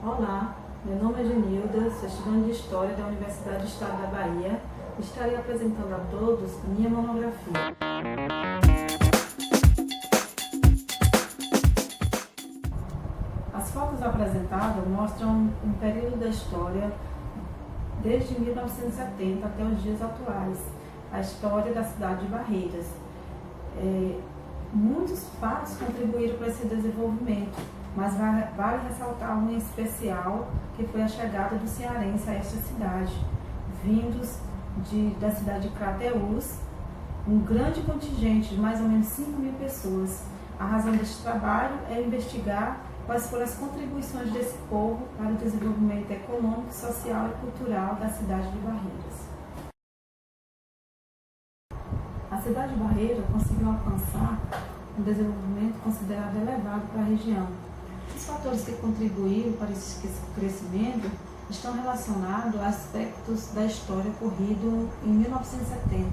Olá, meu nome é Genilda, sou estudante de História da Universidade do Estado da Bahia e estarei apresentando a todos minha monografia. As fotos apresentadas mostram um período da história desde 1970 até os dias atuais, a história da cidade de Barreiras. Muitos fatos contribuíram para esse desenvolvimento, mas vale ressaltar um em especial, que foi a chegada do cearense a esta cidade, vindos da cidade de Crateús, um grande contingente de mais ou menos 5.000 pessoas. A razão deste trabalho é investigar quais foram as contribuições desse povo para o desenvolvimento econômico, social e cultural da cidade de Barreiras. A cidade de Barreiras conseguiu alcançar um desenvolvimento considerado elevado para a região. Os fatores que contribuíram para esse crescimento estão relacionados a aspectos da história ocorrido em 1970.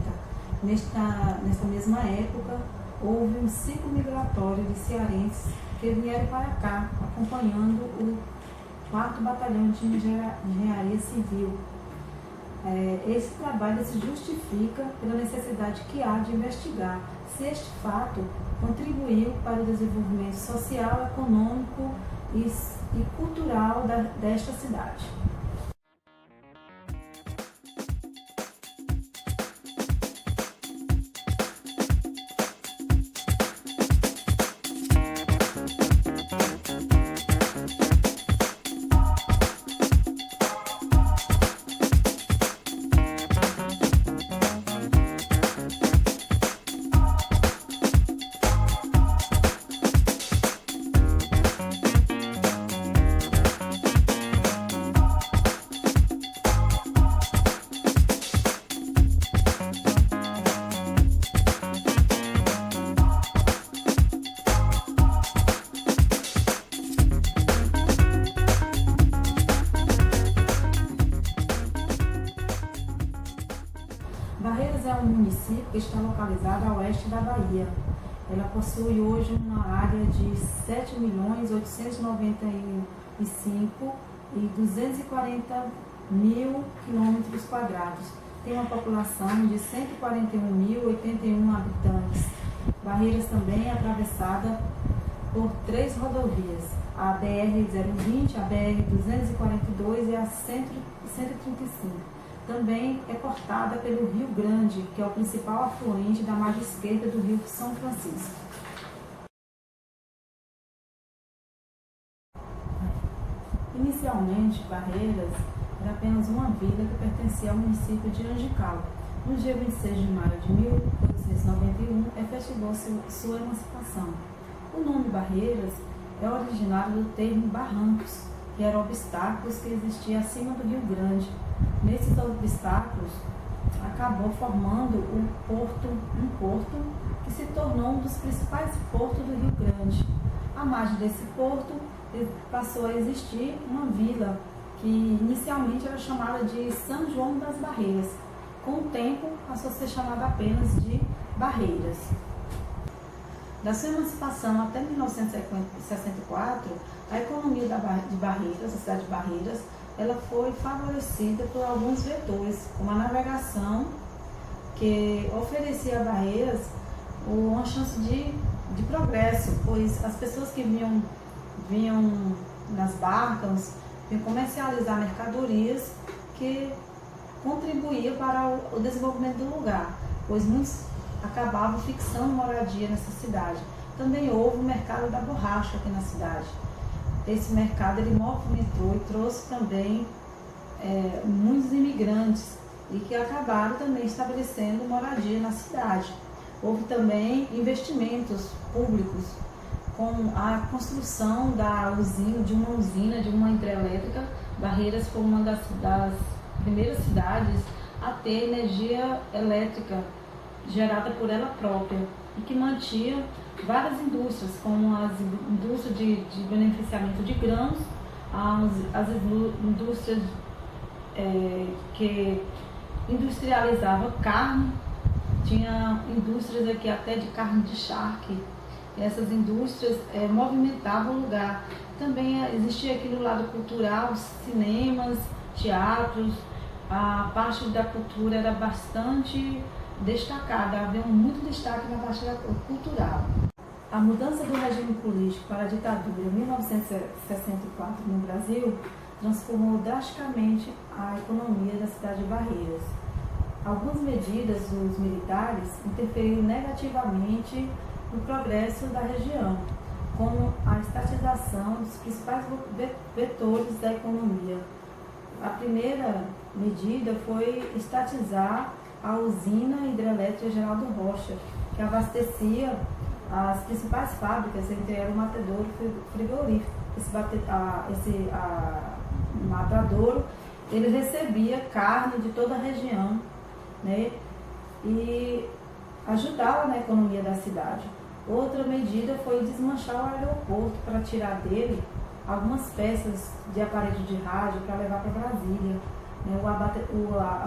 Nesta mesma época, houve um ciclo migratório de cearenses que vieram para cá, acompanhando o 4º Batalhão de Engenharia Civil. Esse trabalho se justifica pela necessidade que há de investigar se este fato contribuiu para o desenvolvimento social, econômico e cultural desta cidade. Barreiras é um município que está localizado a oeste da Bahia. Ela possui hoje uma área de 7.895.240.000 km². Tem uma população de 141.081 habitantes. Barreiras também é atravessada por 3 rodovias, a BR-020, a BR-242 e a 135. Também é cortada pelo Rio Grande, que é o principal afluente da margem esquerda do Rio São Francisco. Inicialmente, Barreiras era apenas uma vila que pertencia ao município de Angical. No dia 26 de maio de 1891, efetivou-se sua emancipação. O nome Barreiras é originário do termo barrancos, que eram obstáculos que existiam acima do Rio Grande. Nesses obstáculos, acabou formando um porto que se tornou um dos principais portos do Rio Grande. À margem desse porto, passou a existir uma vila que inicialmente era chamada de São João das Barreiras. Com o tempo, passou a ser chamada apenas de Barreiras. Da sua emancipação até 1964, a economia de Barreiras, a cidade de Barreiras, ela foi favorecida por alguns vetores, como a navegação, que oferecia a Barreiras uma chance de progresso, pois as pessoas que vinham nas barcas, vinham comercializar mercadorias que contribuíam para o desenvolvimento do lugar, pois muitos acabavam fixando moradia nessa cidade. Também houve o mercado da borracha aqui na cidade. Esse mercado ele movimentou e trouxe também muitos imigrantes e que acabaram também estabelecendo moradia na cidade. Houve também investimentos públicos com a construção de uma hidrelétrica. Barreiras foi uma das primeiras cidades a ter energia elétrica gerada por ela própria e que mantinha várias indústrias, como as indústrias de beneficiamento de grãos, as indústrias que industrializavam carne, tinha indústrias aqui até de carne de charque. Essas indústrias movimentavam o lugar, Também existia aqui no lado cultural, cinemas, teatros, a parte da cultura era bastante destacada, havia muito destaque na parte cultural. A mudança do regime político para a ditadura em 1964 no Brasil transformou drasticamente a economia da cidade de Barreiras. Algumas medidas dos militares interferiram negativamente no progresso da região, como a estatização dos principais vetores da economia. A primeira medida foi estatizar a usina hidrelétrica Geraldo Rocha, que abastecia as principais fábricas, entre elas o Matadouro Frigorífico. Esse Matadouro, ele recebia carne de toda a região, né, e ajudava na economia da cidade. Outra medida foi desmanchar o aeroporto para tirar dele algumas peças de aparelho de rádio para levar para Brasília. O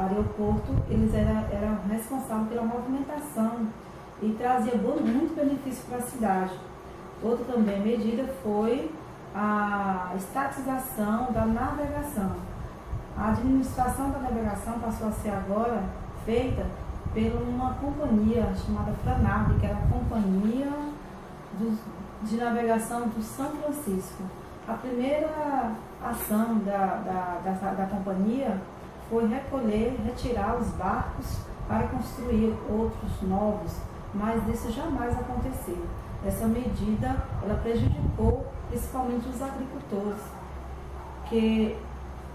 aeroporto eles eram responsáveis pela movimentação e trazia muito benefício para a cidade. Outra também medida foi a estatização da navegação. A administração da navegação passou a ser agora feita por uma companhia chamada Franave, que era a Companhia de Navegação do São Francisco. A primeira ação da companhia foi retirar os barcos para construir outros novos, mas isso jamais aconteceu. Essa medida ela prejudicou principalmente os agricultores, que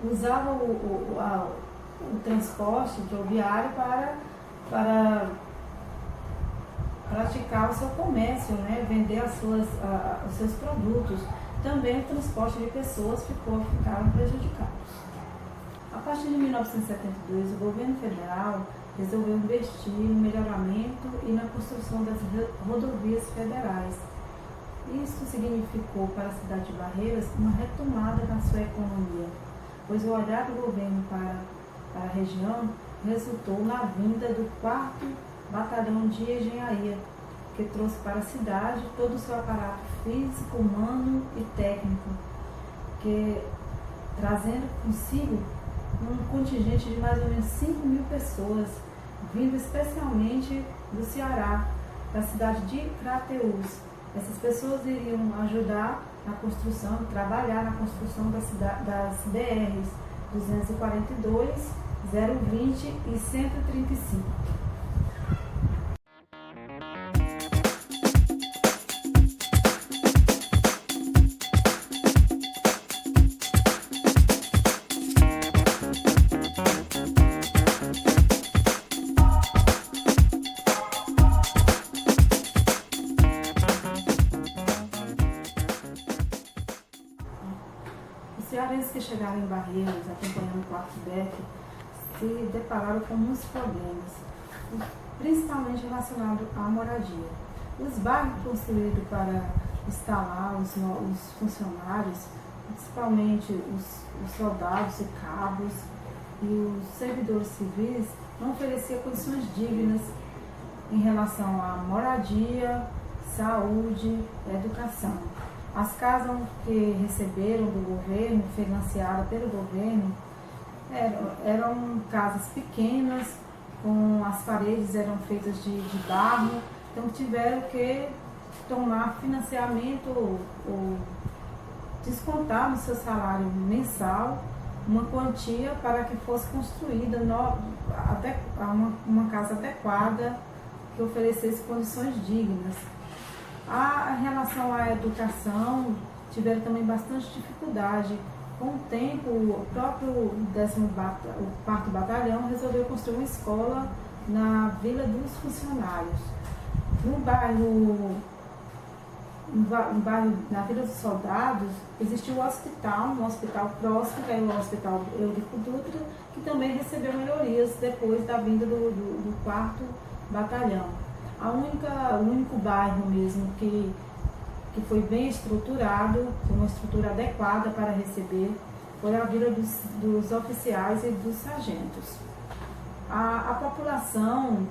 usavam o transporte rodoviário para praticar o seu comércio, né? Vender os seus produtos. Também o transporte de pessoas ficaram prejudicados. A partir de 1972, o governo federal resolveu investir no melhoramento e na construção das rodovias federais. Isso significou para a cidade de Barreiras uma retomada na sua economia, pois o olhar do governo para a região resultou na vinda do 4º Batalhão de Engenharia, que trouxe para a cidade todo o seu aparato físico, humano e técnico, trazendo consigo um contingente de mais ou menos 5.000 pessoas, vindo especialmente do Ceará, da cidade de Crateús. Essas pessoas iriam ajudar na construção, trabalhar na construção das BRs 242, 020 e 135. Os cearenses que chegaram em Barreiras, acompanhando o quarto Beck, se depararam com muitos problemas, principalmente relacionados à moradia. Os bairros construídos para instalar os funcionários, principalmente os soldados e cabos e os servidores civis, não ofereciam condições dignas em relação à moradia, saúde e educação. As casas que receberam do governo, financiadas pelo governo, eram casas pequenas, com as paredes eram feitas de barro, então tiveram que tomar financiamento ou descontar no seu salário mensal uma quantia para que fosse construída uma casa adequada que oferecesse condições dignas. Em relação à educação, tiveram também bastante dificuldade. Com o tempo, o próprio 4º Batalhão resolveu construir uma escola na Vila dos Funcionários. Na Vila dos Soldados, existiu um hospital próximo, que era o Hospital Eurico Dutra, que também recebeu melhorias depois da vinda do 4º Batalhão. O único bairro mesmo que foi bem estruturado, com uma estrutura adequada para receber, foi a Vila dos Oficiais e dos Sargentos. A população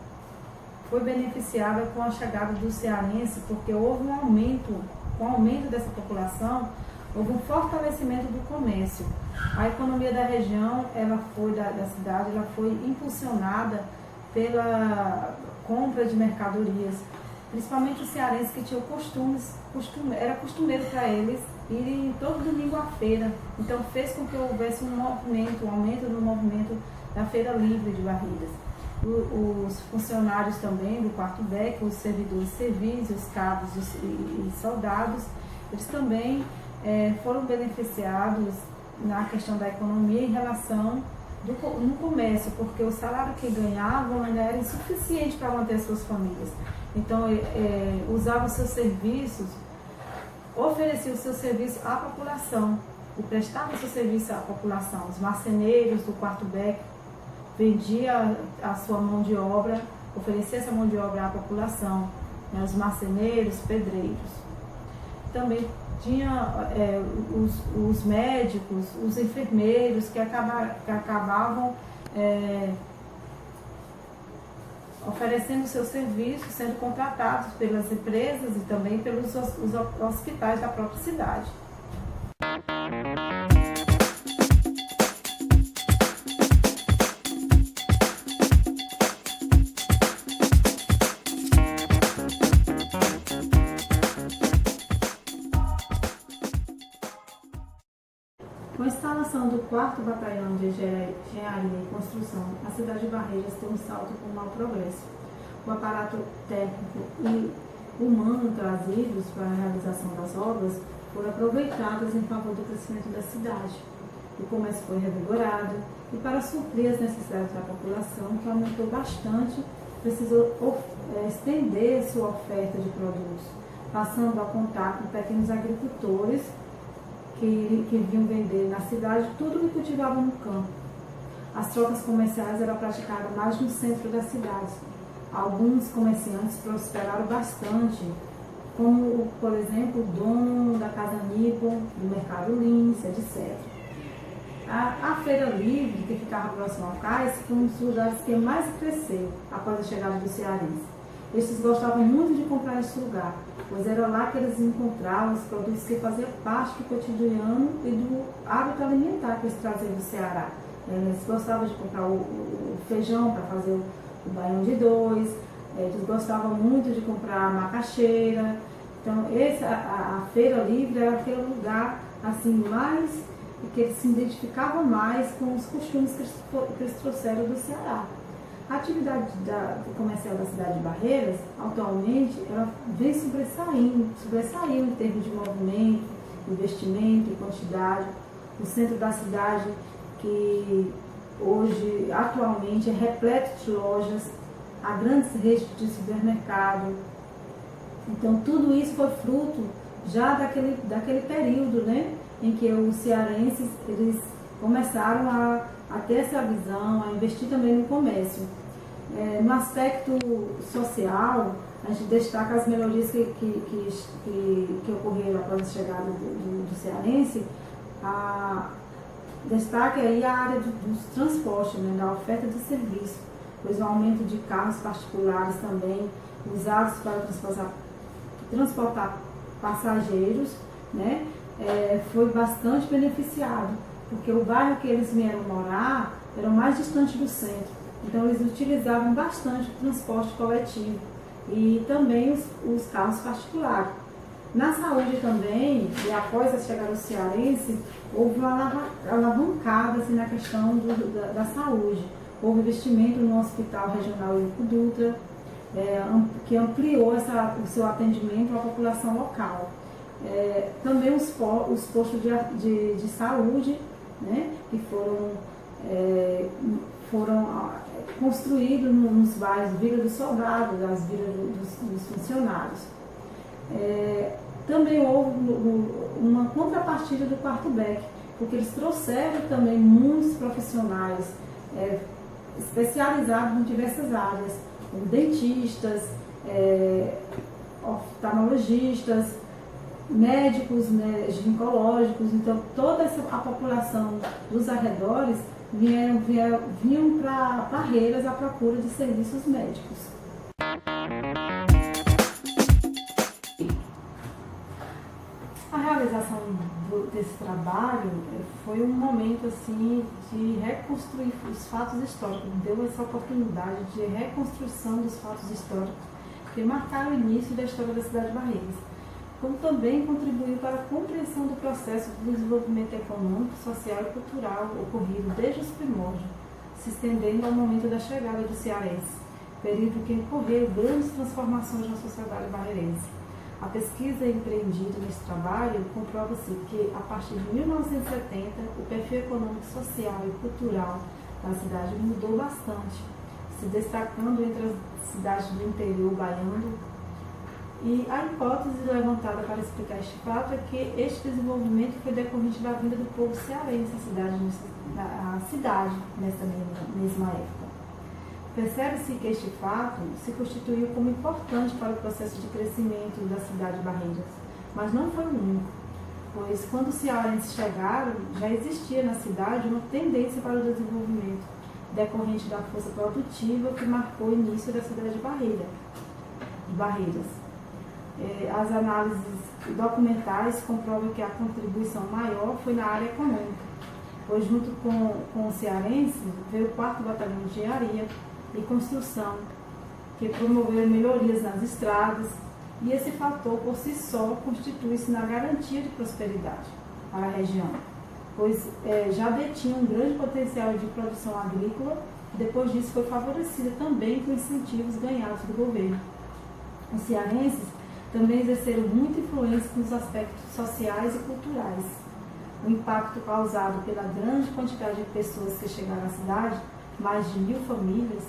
foi beneficiada com a chegada do cearense, porque houve um aumento. Com o aumento dessa população, houve um fortalecimento do comércio. A economia da região, da cidade, ela foi impulsionada pela compra de mercadorias, principalmente os cearenses que tinham era costumeiro para eles irem todo domingo à feira. Então fez com que houvesse um aumento do movimento da Feira Livre de Barreiras. Os funcionários também do quarto BEC, os servidores civis, os cabos e soldados, eles também foram beneficiados na questão da economia em relação no comércio, porque o salário que ganhavam ainda era insuficiente para manter suas famílias. Então, usavam seus serviços, ofereciam o seu serviço à população e prestavam seu serviço à população. Os marceneiros do quarto BEC vendiam a sua mão de obra, ofereciam essa mão de obra à população, né? Os marceneiros, pedreiros. Também tinha os médicos, os enfermeiros que acabavam oferecendo seus serviços, sendo contratados pelas empresas e também pelos hospitais da própria cidade. Com a instalação do 4º Batalhão de Engenharia e Construção, a cidade de Barreiras tem um salto com mau progresso. O aparato técnico e humano trazidos para a realização das obras foram aproveitados em favor do crescimento da cidade. O comércio foi revigorado e, para suprir as necessidades da população, que aumentou bastante, precisou estender sua oferta de produtos, passando a contar com pequenos agricultores que vinham vender na cidade tudo que cultivavam no campo. As trocas comerciais eram praticadas mais no centro da cidade. Alguns comerciantes prosperaram bastante, como, por exemplo, o dono da Casa Nippon, do Mercado Lins, etc. A Feira Livre, que ficava próximo ao cais, foi um dos lugares que mais cresceu após a chegada dos cearenses. Estes gostavam muito de comprar nesse lugar, pois era lá que eles encontravam os produtos que faziam parte do cotidiano e do hábito alimentar que eles traziam do Ceará. Eles gostavam de comprar o feijão para fazer o baião de dois, eles gostavam muito de comprar a macaxeira. Então, a Feira Livre era aquele lugar assim, mais que eles se identificavam mais com os costumes que eles trouxeram do Ceará. A atividade comercial da cidade de Barreiras, atualmente, ela vem sobressaindo em termos de movimento, investimento e quantidade. O centro da cidade, que hoje, atualmente, é repleto de lojas, há grandes redes de supermercado. Então, tudo isso foi fruto já daquele período, né, em que os cearenses eles começaram a ter essa visão, a investir também no comércio. No aspecto social, a gente destaca as melhorias que ocorreram após a chegada do cearense. Destaca aí a área dos transportes, né, da oferta de serviço, pois o aumento de carros particulares também, usados para transportar passageiros, né, foi bastante beneficiado, porque o bairro que eles vieram morar era mais distante do centro, então eles utilizavam bastante o transporte coletivo e também os carros particulares. Na saúde também, e após a chegada do cearense, houve uma alavancada assim, na questão da saúde. Houve investimento no Hospital Regional Ilco Dutra, que ampliou o seu atendimento à população local. Também os postos de saúde, né, que foram construídos nos bairros Vila do Soldado, das vilas dos funcionários. Também houve uma contrapartida do quarto BEC, porque eles trouxeram também muitos profissionais especializados em diversas áreas, como dentistas, oftalmologistas, médicos, né, ginecológicos. Então toda a população dos arredores vinham para Barreiras à procura de serviços médicos. A realização desse trabalho foi um momento assim de reconstruir os fatos históricos, deu essa oportunidade de reconstrução dos fatos históricos que marcaram o início da história da cidade de Barreiras, como também contribuiu para a compreensão do processo de desenvolvimento econômico, social e cultural ocorrido desde os primórdios, se estendendo ao momento da chegada do cearense, período que ocorreu grandes transformações na sociedade barreirense. A pesquisa empreendida nesse trabalho comprova-se que, a partir de 1970, o perfil econômico, social e cultural da cidade mudou bastante, se destacando entre as cidades do interior baiano. E a hipótese levantada para explicar este fato é que este desenvolvimento foi decorrente da vinda do povo cearense à cidade nessa mesma época. Percebe-se que este fato se constituiu como importante para o processo de crescimento da cidade de Barreiras, mas não foi o único, pois quando os cearenses chegaram, já existia na cidade uma tendência para o desenvolvimento, decorrente da força produtiva que marcou o início da cidade de Barreiras. As análises documentais comprovam que a contribuição maior foi na área econômica, pois junto com os cearenses veio o 4º Batalhão de Engenharia e Construção, que promoveu melhorias nas estradas, e esse fator por si só constitui-se na garantia de prosperidade para a região, pois já detinha um grande potencial de produção agrícola, e depois disso foi favorecida também com incentivos ganhados do governo. Os cearenses também exerceram muita influência nos aspectos sociais e culturais. O impacto causado pela grande quantidade de pessoas que chegaram à cidade, mais de 1.000 famílias,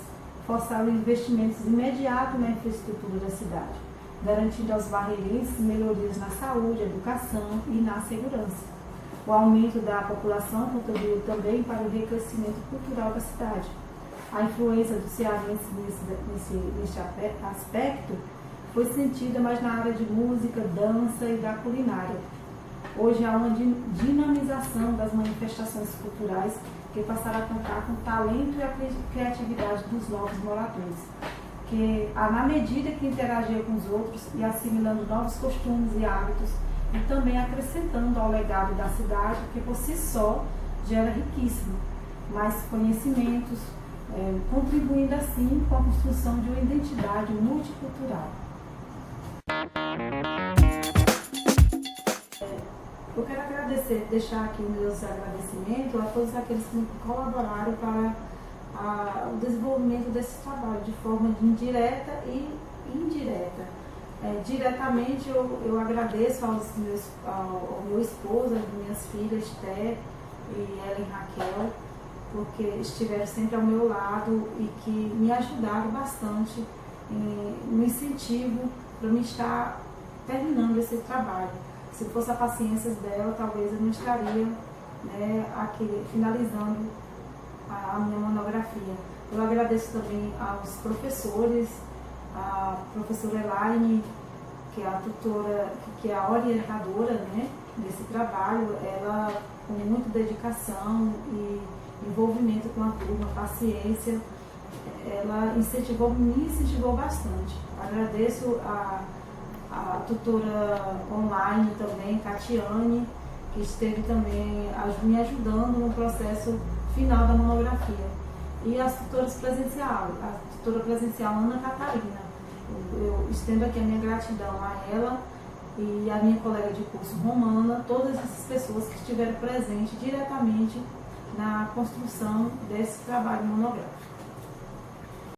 forçaram investimentos imediatos na infraestrutura da cidade, garantindo aos barreirenses melhorias na saúde, educação e na segurança. O aumento da população contribuiu também para o recrescimento cultural da cidade. A influência do cearense nesse aspecto foi sentida mais na área de música, dança e da culinária. Hoje há uma dinamização das manifestações culturais que passaram a contar com o talento e a criatividade dos novos moradores, que, na medida que interagia com os outros e assimilando novos costumes e hábitos, e também acrescentando ao legado da cidade, que por si só já era riquíssimo, mais conhecimentos, contribuindo assim com a construção de uma identidade multicultural. Eu quero deixar aqui meus agradecimentos a todos aqueles que colaboraram para o desenvolvimento desse trabalho de forma indireta e indireta. Diretamente eu agradeço ao meu esposo, às minhas filhas, Esther e Ellen Raquel, porque estiveram sempre ao meu lado e que me ajudaram bastante no incentivo para me estar terminando esse trabalho. Se fosse a paciência dela, talvez eu não estaria aqui finalizando a minha monografia. Eu agradeço também aos professores, a professora Elaine, que é a tutora, que é a orientadora desse trabalho. Ela, com muita dedicação e envolvimento com a turma, paciência, ela me incentivou bastante. Agradeço a tutora online também, Catiane, que esteve também me ajudando no processo final da monografia. E as tutoras presenciais, a tutora presencial Ana Catarina. Eu estendo aqui a minha gratidão a ela e a minha colega de curso Romana, todas essas pessoas que estiveram presentes diretamente na construção desse trabalho monográfico.